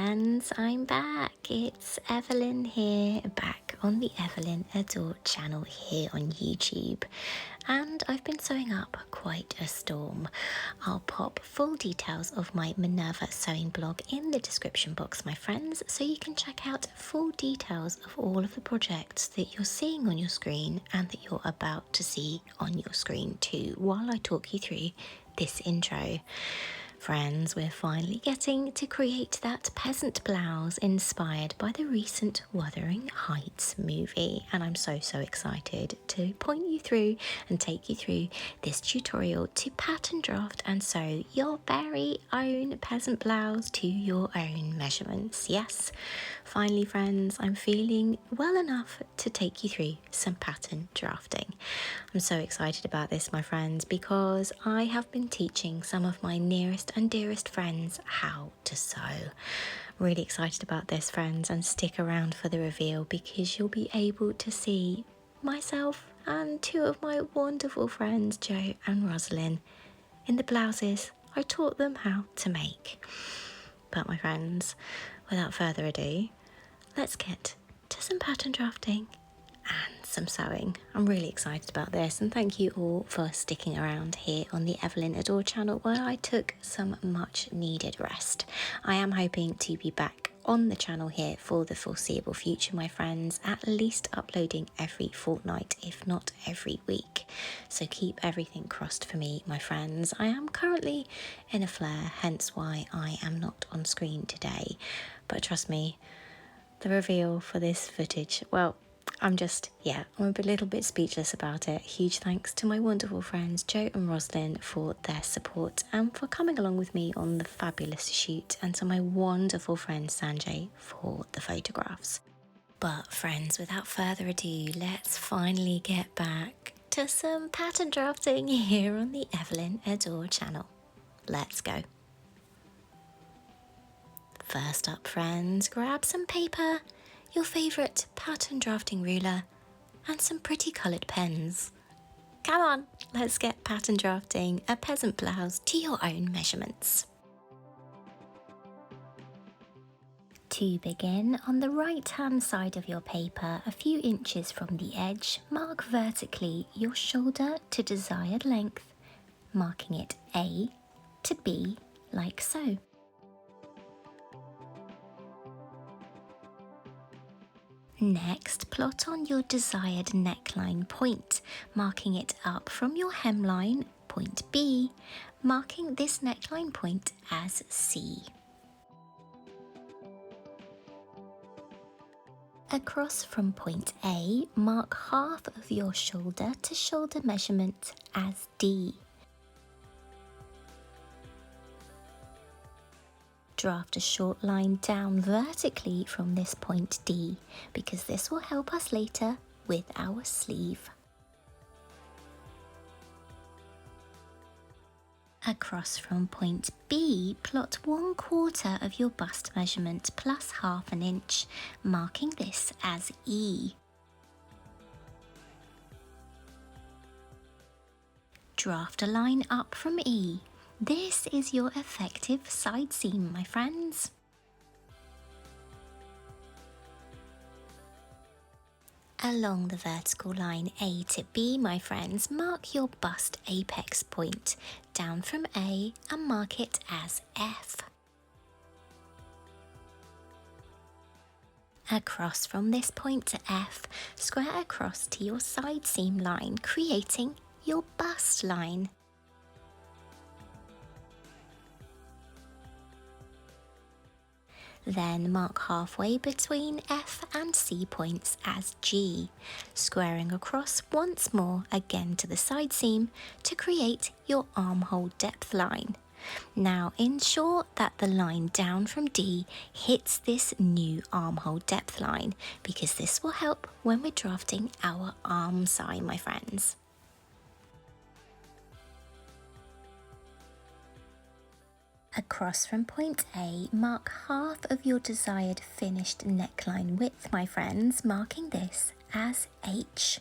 friends, I'm back. It's Evelyn here, back on the Evelyn Adore channel here on YouTube. And I've been sewing up quite a storm. I'll pop full details of my Minerva sewing blog in the description box, my friends, so you can check out full details of all of the projects that you're seeing on your screen and that you're about to see on your screen too, while I talk you through this intro. Friends, we're finally getting to create that peasant blouse inspired by the recent Wuthering Heights movie, and I'm so excited to point you through and take you through this tutorial to pattern draft and sew your very own peasant blouse to your own measurements. Yes, finally friends, I'm feeling well enough to take you through some pattern drafting. I'm so excited about this, my friends, because I have been teaching some of my nearest and dearest friends how to sew. Really excited about this, friends, and stick around for the reveal because you'll be able to see myself and two of my wonderful friends, Jo and Rosalind, in the blouses I taught them how to make. But my friends, without further ado, let's get to some pattern drafting and some sewing. I'm really excited about this, and thank you all for sticking around here on the Evelyn Adore channel where I took some much needed rest. I am hoping to be back on the channel here for the foreseeable future, my friends, at least uploading every fortnight, if not every week. So keep everything crossed for me, my friends. I am currently in a flare, hence why I am not on screen today. But trust me, the reveal for this footage, well, I'm a little bit speechless about it. Huge thanks to my wonderful friends Jo and Rosalind for their support and for coming along with me on the fabulous shoot, and to my wonderful friend Sanjay for the photographs. But friends, without further ado, let's finally get back to some pattern drafting here on the Evelyn Adore channel. Let's go. First up, friends, grab some paper, your favourite pattern drafting ruler, and some pretty coloured pens. Come on, let's get pattern drafting a peasant blouse to your own measurements. To begin, on the right hand side of your paper, a few inches from the edge, mark vertically your shoulder to desired length, marking it A to B like so. Next, plot on your desired neckline point, marking it up from your hemline, point B, marking this neckline point as C. Across from point A, mark half of your shoulder to shoulder measurement as D. Draft a short line down vertically from this point D, because this will help us later with our sleeve. Across from point B, plot 1/4 of your bust measurement plus half an inch, marking this as E. Draft a line up from E. This is your effective side seam, my friends. Along the vertical line A to B, my friends, mark your bust apex point down from A and mark it as F. Across from this point to F, square across to your side seam line, creating your bust line. Then mark halfway between F and C points as G, squaring across once more again to the side seam to create your armhole depth line. Now ensure that the line down from D hits this new armhole depth line, because this will help when we're drafting our arm sign, my friends. Across from point A, mark half of your desired finished neckline width, my friends, marking this as H.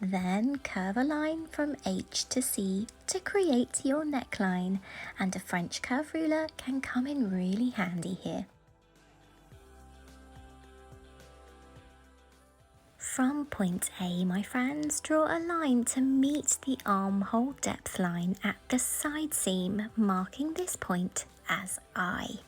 Then curve a line from H to C to create your neckline, and a French curve ruler can come in really handy here. From point A, my friends, draw a line to meet the armhole depth line at the side seam, marking this point as I.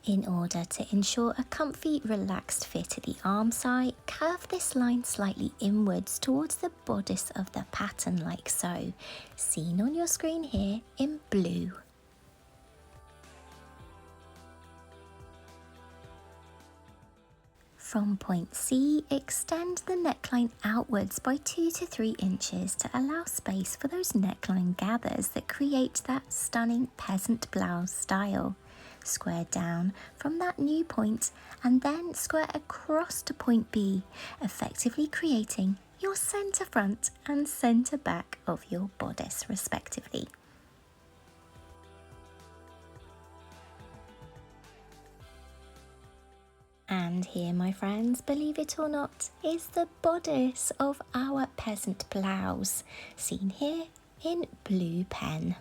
In order to ensure a comfy, relaxed fit at the arm side, curve this line slightly inwards towards the bodice of the pattern like so, seen on your screen here in blue. From point C, extend the neckline outwards by 2 to 3 inches to allow space for those neckline gathers that create that stunning peasant blouse style. Square down from that new point and then square across to point B, effectively creating your centre front and centre back of your bodice respectively. And here, my friends, believe it or not, is the bodice of our peasant blouse, seen here in blue pen.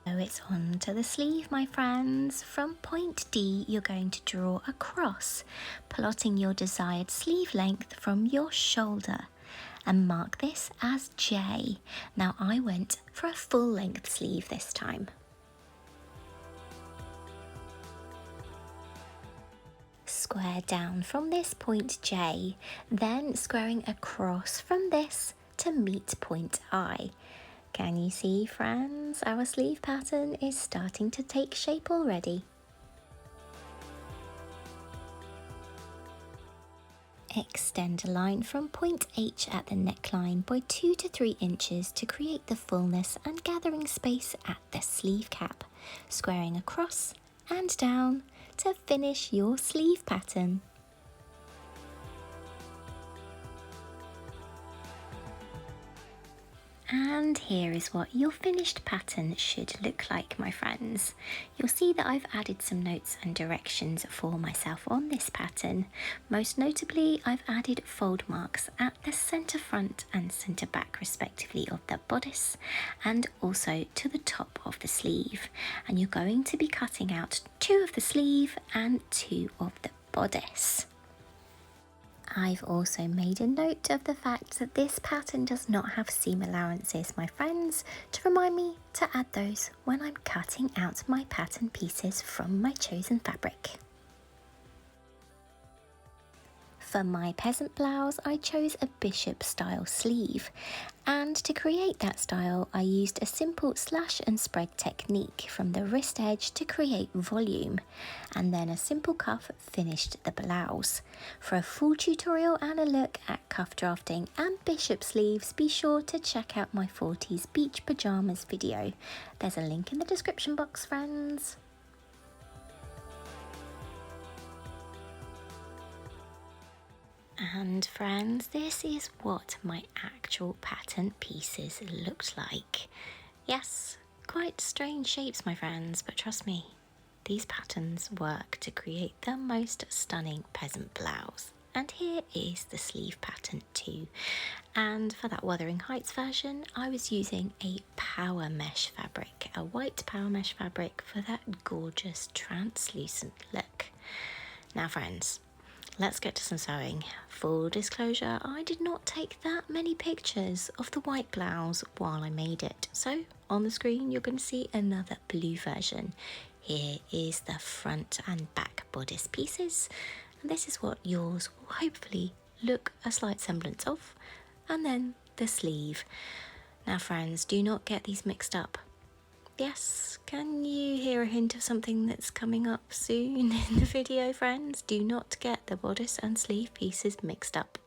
So it's on to the sleeve, my friends. From point D, you're going to draw a cross, plotting your desired sleeve length from your shoulder, and mark this as J. Now I went for a full length sleeve this time. Square down from this point J, then squaring across from this to meet point I. Can you see, friends? Our sleeve pattern is starting to take shape already. Extend a line from point H at the neckline by 2 to 3 inches to create the fullness and gathering space at the sleeve cap, squaring across and down to finish your sleeve pattern. And here is what your finished pattern should look like, my friends. You'll see that I've added some notes and directions for myself on this pattern. Most notably, I've added fold marks at the centre front and centre back respectively of the bodice, and also to the top of the sleeve. And you're going to be cutting out 2 of the sleeve and 2 of the bodice. I've also made a note of the fact that this pattern does not have seam allowances, my friends, to remind me to add those when I'm cutting out my pattern pieces from my chosen fabric. For my peasant blouse, I chose a bishop style sleeve, and to create that style I used a simple slash and spread technique from the wrist edge to create volume, and then a simple cuff finished the blouse. For a full tutorial and a look at cuff drafting and bishop sleeves, be sure to check out my 40s beach pyjamas video. There's a link in the description box, friends. And friends, this is what my actual pattern pieces looked like. Yes, quite strange shapes, my friends, but trust me, these patterns work to create the most stunning peasant blouse. And here is the sleeve pattern too. And for that Wuthering Heights version, I was using a power mesh fabric, a white power mesh fabric for that gorgeous translucent look. Now friends, let's get to some sewing. Full disclosure, I did not take that many pictures of the white blouse while I made it. So on the screen, you're going to see another blue version. Here is the front and back bodice pieces. And this is what yours will hopefully look a slight semblance of. And then the sleeve. Now friends, do not get these mixed up. Yes, can you hear a hint of something that's coming up soon in the video, friends? Do not get the bodice and sleeve pieces mixed up.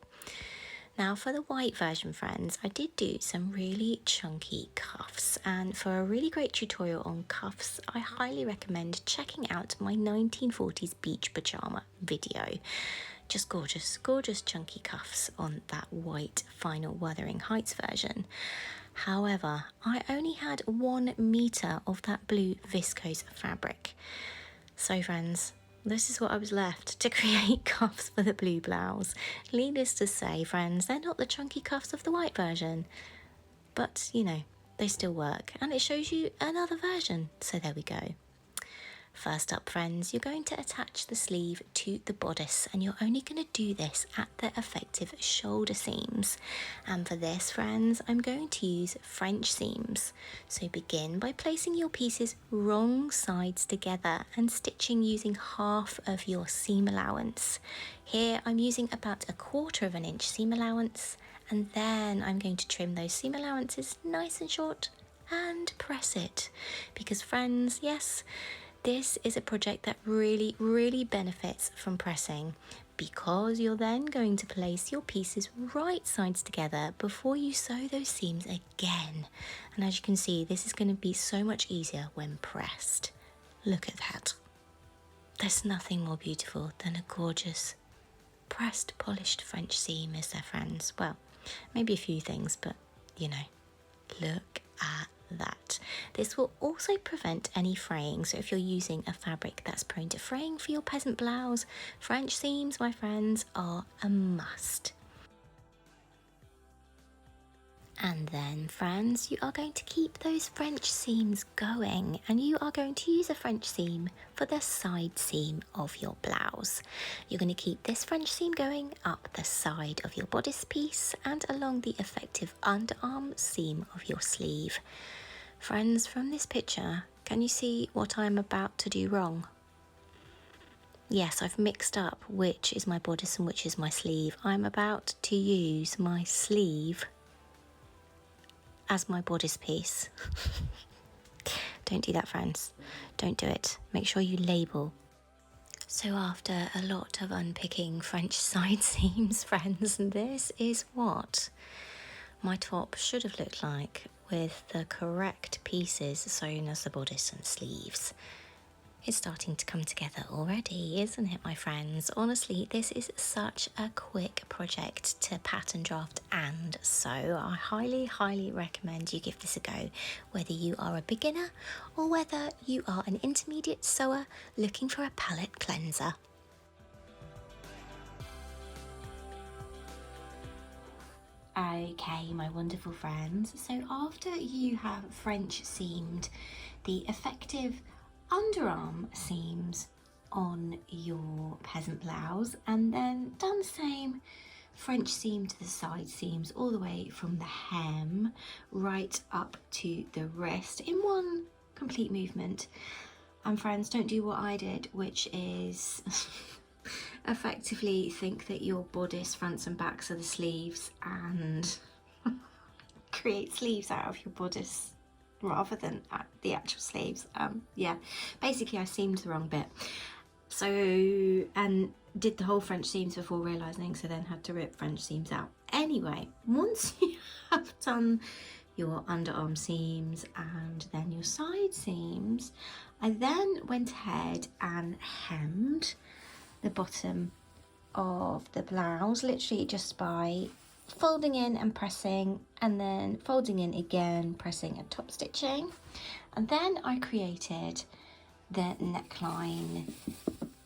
Now for the white version, friends, I did do some really chunky cuffs, and for a really great tutorial on cuffs, I highly recommend checking out my 1940s beach pyjama video. Just gorgeous, gorgeous chunky cuffs on that white final Wuthering Heights version. However, I only had 1 meter of that blue viscose fabric. So friends, this is what I was left to create cuffs for the blue blouse. Needless to say, friends, they're not the chunky cuffs of the white version, but you know, they still work, and it shows you another version. So there we go. First up, friends, you're going to attach the sleeve to the bodice, and you're only going to do this at the effective shoulder seams. And for this, friends, I'm going to use French seams. So begin by placing your pieces wrong sides together and stitching using half of your seam allowance. Here I'm using about 1/4 of an inch seam allowance, and then I'm going to trim those seam allowances nice and short and press it. Because friends, yes, this is a project that really benefits from pressing, because you're then going to place your pieces right sides together before you sew those seams again. And as you can see, this is going to be so much easier when pressed. Look at that. There's nothing more beautiful than a gorgeous pressed, polished French seam, is there, friends? Well, maybe a few things, but you know, look at that. This will also prevent any fraying, so if you're using a fabric that's prone to fraying for your peasant blouse, French seams, my friends, are a must. And then, friends, you are going to keep those French seams going, and you are going to use a French seam for the side seam of your blouse. You're going to keep this French seam going up the side of your bodice piece and along the effective underarm seam of your sleeve. Friends, from this picture, can you see what I'm about to do wrong? Yes, I've mixed up which is my bodice and which is my sleeve. I'm about to use my sleeve as my bodice piece. Don't do that, friends. Don't do it. Make sure you label. So after a lot of unpicking French side seams, friends, this is what my top should have looked like, with the correct pieces sewn as the bodice and sleeves. It's starting to come together already, isn't it, my friends? Honestly, this is such a quick project to pattern draft and sew. I highly recommend you give this a go, whether you are a beginner or whether you are an intermediate sewer looking for a palette cleanser. Okay, my wonderful friends, so after you have French seamed the effective underarm seams on your peasant blouse, and then done the same French seam to the side seams all the way from the hem right up to the wrist in one complete movement. And friends, don't do what I did, which is effectively think that your bodice fronts and backs are the sleeves and create sleeves out of your bodice rather than the actual sleeves. Yeah, basically I seamed the wrong bit. So, and did the whole French seams before realising, so then had to rip French seams out. Anyway, once you have done your underarm seams and then your side seams, I then went ahead and hemmed the bottom of the blouse, literally just by folding in and pressing, and then folding in again, pressing and top stitching. And then I created the neckline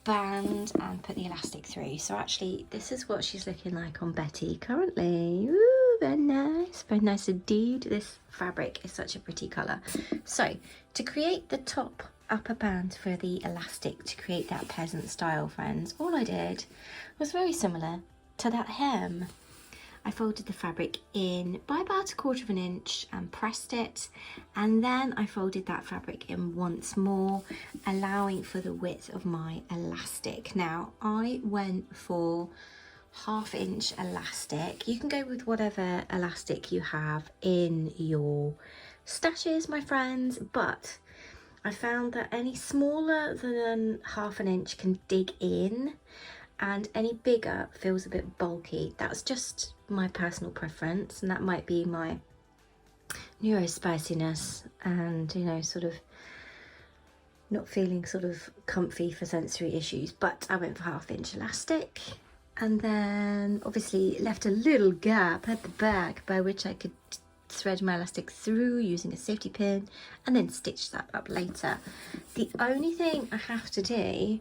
band and put the elastic through. So actually this is what she's looking like on Betty currently. Ooh, very nice indeed. This fabric is such a pretty colour. So to create the top upper band for the elastic, to create that peasant style, friends, all I did was very similar to that hem. I folded the fabric in by about 1/4 of an inch and pressed it, and then I folded that fabric in once more, allowing for the width of my elastic. Now I went for 1/2 inch elastic. You can go with whatever elastic you have in your stashes, my friends, but I found that any smaller than 1/2 an inch can dig in, and any bigger feels a bit bulky. That's just my personal preference, and that might be my neurospiciness and, you know, sort of not feeling sort of comfy for sensory issues. But I went for 1/2 inch elastic, and then obviously left a little gap at the back by which I could thread my elastic through using a safety pin and then stitch that up later. The only thing I have to do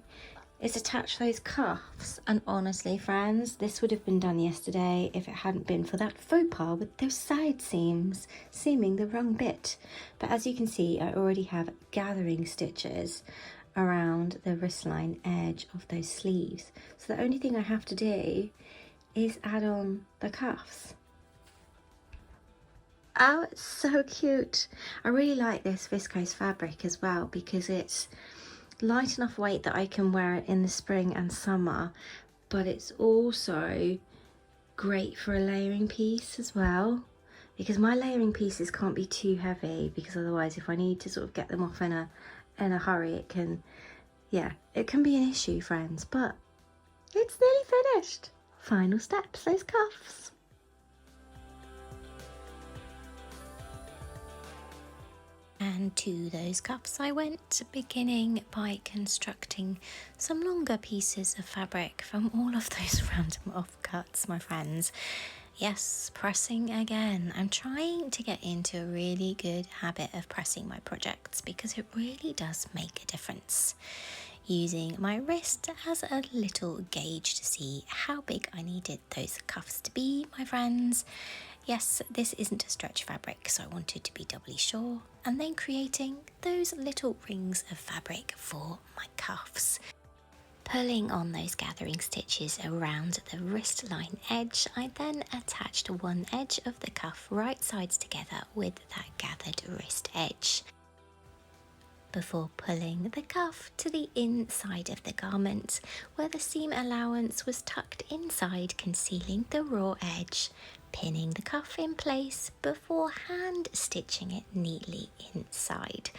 is attach those cuffs, and honestly friends, this would have been done yesterday if it hadn't been for that faux pas with those side seams seaming the wrong bit. But as you can see, I already have gathering stitches around the wristline edge of those sleeves, so the only thing I have to do is add on the cuffs. Oh, it's so cute. I really like this viscose fabric as well because it's light enough weight that I can wear it in the spring and summer, but it's also great for a layering piece as well, because my layering pieces can't be too heavy, because otherwise if I need to sort of get them off in a hurry, it can be an issue, friends. But it's nearly finished. Final steps, those cuffs. And to those cuffs I went, beginning by constructing some longer pieces of fabric from all of those random offcuts, my friends. Yes, pressing again. I'm trying to get into a really good habit of pressing my projects because it really does make a difference. Using my wrist as a little gauge to see how big I needed those cuffs to be, my friends. Yes, this isn't a stretch fabric, so I wanted to be doubly sure, and then creating those little rings of fabric for my cuffs. Pulling on those gathering stitches around the wrist line edge, I then attached one edge of the cuff right sides together with that gathered wrist edge, before pulling the cuff to the inside of the garment where the seam allowance was tucked inside, concealing the raw edge, pinning the cuff in place before hand stitching it neatly inside.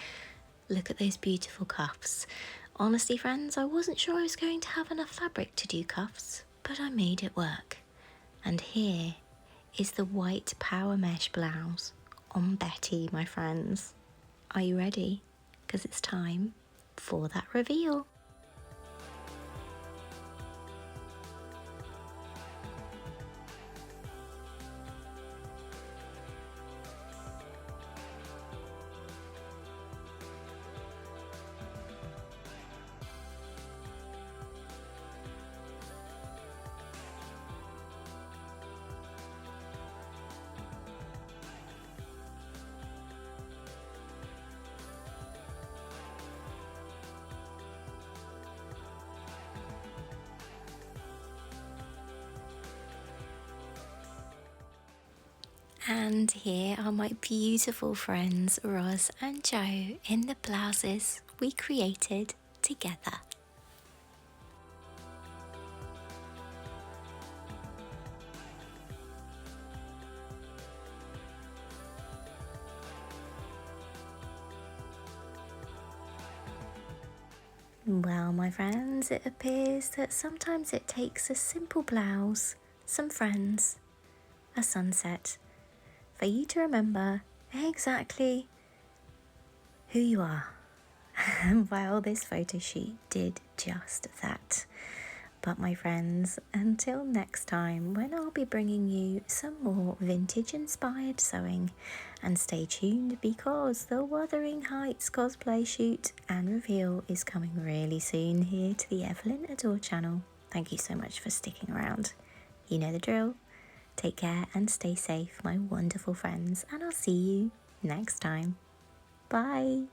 Look at those beautiful cuffs. Honestly friends, I wasn't sure I was going to have enough fabric to do cuffs, but I made it work. And here is the white power mesh blouse on Betty, my friends. Are you ready? Because it's time for that reveal. And here are my beautiful friends Roz and Jo in the blouses we created together. Well, my friends, it appears that sometimes it takes a simple blouse, some friends, a sunset, for you to remember exactly who you are. Well, this photo shoot did just that. But my friends, until next time when I'll be bringing you some more vintage inspired sewing, and stay tuned because the Wuthering Heights cosplay shoot and reveal is coming really soon here to the Evelyn Adore channel. Thank you so much for sticking around. You know the drill. Take care and stay safe, my wonderful friends, and I'll see you next time. Bye.